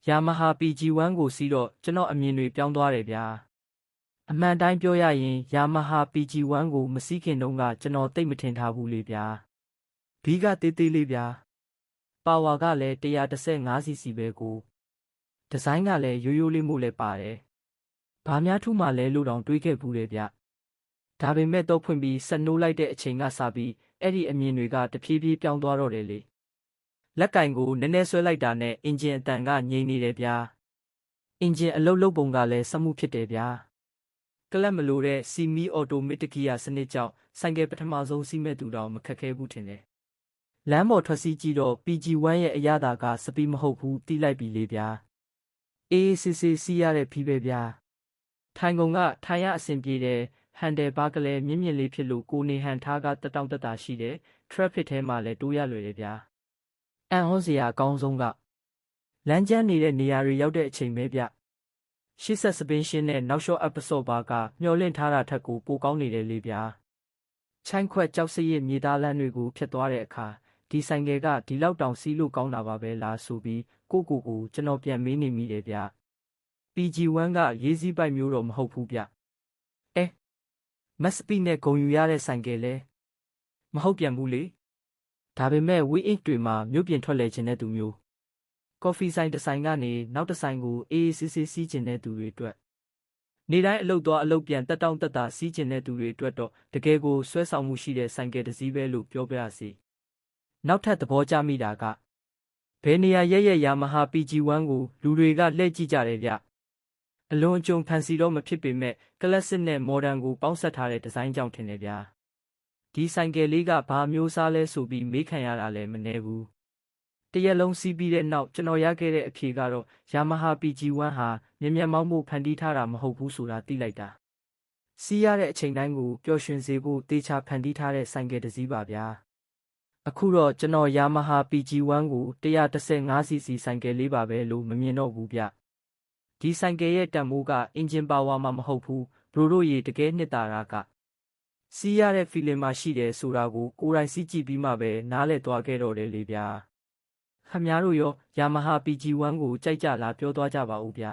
Yamaha PG1 ကိုစီးတော့ကျွန်တော်အမြင်တွေပြောင်းသွားတယ်ဗျာအမှန်တိုင်းပြောရရင် Yamaha PG1 ကိုမစီးခင်တုန်းကကျွန်တော်သိပ်မထင်ထားဘူးလေဗျာဘီကတေးသေးလေးဗျာပါဝါကလည်း 115cc ပဲကိုဒီဇိုင်းကလည်းရိုးရိုးလေးမို့လဲပါတယ်ဘာများထူးမှလဲလို့တောင်တွေးခဲ့ဘူးတယ်ဗျဒါပေမဲ့တော့ဖွင့်ပြီးဆက်နိုးလိုက်တဲ့အချိန်ကစပြီးအဲ့ဒီအမြင်တွေကတဖြည်းဖြည်းပြောင်းသွားတော့တယ်လေလက်ကင်ကိုနည်းနည်းဆွဲလိုက်တာနဲ့အင်ဂျင်အတန်ကငြိမ်နေတယ်ဗျာအင်ဂျင်အလုတ်လုတ်ပုံကလည်းစမှုဖြစ်တယ်ဗျာကလပ်မလိုတဲ့ Semi Automatic Gear စနစ်ကြောင့်ဆိုင်ကယ်ပထမဆုံးစီးမဲ့သူတော့မခက်ခဲဘူးထင်တယ်လမ်းပေါ်ထွက်စီးကြည့်တော့ PG1 ရဲ့အရသာကစပီးမဟုတ်ဘူးတီးလိုက်ပြီလေဗျာအေးစစ်စစ်စီးရတဲ့ဖီးပဲဗျာထိုင်ကုန်ကထိုင်ရအဆင်ပြေတယ်ဟန်ဒယ်ဘားကလည်းမြင့်မြင့်လေးဖြစ်လို့ကိုနေဟန်ထားကတက်တောင့်တက်တာရှိတယ် traffic ထဲမှာလည်းတိုးရလွယ်တယ်ဗျာအန်ဟောစရာအကောင်းဆုံးကလမ်းကျန်းနေတဲ့နေရာတွေရောက်တဲ့အချိန်ပဲဗျရှေ့ဆက်စပင်းရှင်းနဲ့နောက်လျှော့ episode ဘာကမျောလင့်ထားတာထက်ကိုပိုကောင်းနေတယ်လေဗျာချိုင်းခွက်ကြောက်စရစ်မြေသားလမ်းတွေကိုဖျက်သွားတဲ့အခါဒီဆိုင်ကယ်ကဒီလောက်တောင်စီးလို့ကောင်းတာပါပဲလားဆိုပြီးကိုကျွန်တော်ပြန်မေးနေမိတယ်ဗျPG1 ကရေးစည်းပိုက်မျိုးတော့မဟုတ်ဘူးဗျမက်စပီနဲ့ဂုံယူရတဲ့ဆိုင်ကယ်လဲမဟုတ်ပြန်ဘူးလေဒါပေမဲ့ WeInc တွေမှာမြို့ပြင်ထွက်လဲခြင်းတဲ့သူမျိုးကော်ဖီဆိုင်တစ်ဆိုင်ကနေနောက်တစ်ဆိုင်ကိုအေးအေးဆေးဆေးစီးခြင်းတဲ့သူတွေအတွက်နေတိုင်းအလုပ်သွားအလုပ်ပြန်တက်တောင့်တက်တာစီးခြင်းတဲ့သူတွေအတွက်တော့တကယ်ကိုဆွဲဆောင်မှုရှိတဲ့ဆိုင်ကယ်တစ်စီးပဲလို့ပြောပြရစီနောက်ထပ်သဘောကျမိတာကဘယ်နေရာရဲ့ Yamaha PG1 ကိုလူတွေကလှည့်ကြည့်ကြတယ်ဗျအလွန်အကျွံဖန်စီတော့မဖြစ်ပေမဲ့ကလပ်စစ်နဲ့မော်ဒန်ကိုပေါင်းစပ်ထားတဲ့ဒီဇိုင်းကြောင့်ထင်တယ်ဗျာဒီဆိုင်ကယ်လေးကဘာမျိုးစားလဲဆိုပြီးမေးခံရတာလည်းမနည်းဘူးတရက်လုံးစီးပြီးတဲ့နောက်ကျွန်တော်ရခဲ့တဲ့အဖြေကတော့ Yamaha PG1 ဟာမြင်မြန်မောင်းဖို့ဖန်တီးထားတာမဟုတ်ဘူးဆိုတာသိလိုက်တာစီးရတဲ့အချိန်တိုင်းကိုပျော်ရွှင်စေဖို့တေချာဖန်တီးထားတဲ့ဆိုင်ကယ်တစ်စီးပါဗျာအခုတော့ကျွန်တော် Yamaha PG1 ကို 115cc ဆိုင်ကယ်လေးပါပဲလို့မမြင်တော့ဘူးဗျဒီဆိုင်ကယ်ရဲ့တန်မိုးကအင်ဂျင်ပါဝါမှမဟုတ်ဘူးဘရိုတို့ရေတကယ်နှစ်တာကစီးရတဲ့ feeling မှာရှိတယ်ဆိုတာကိုကိုယ်တိုင်စီးကြည့်ပြီးမှပဲနားလည်သွားခဲ့တော့တယ်လေဗျာခင်ဗျားတို့ရော Yamaha PG1 ကိုကြိုက်ကြလားပြောသွားကြပါဦးဗျာ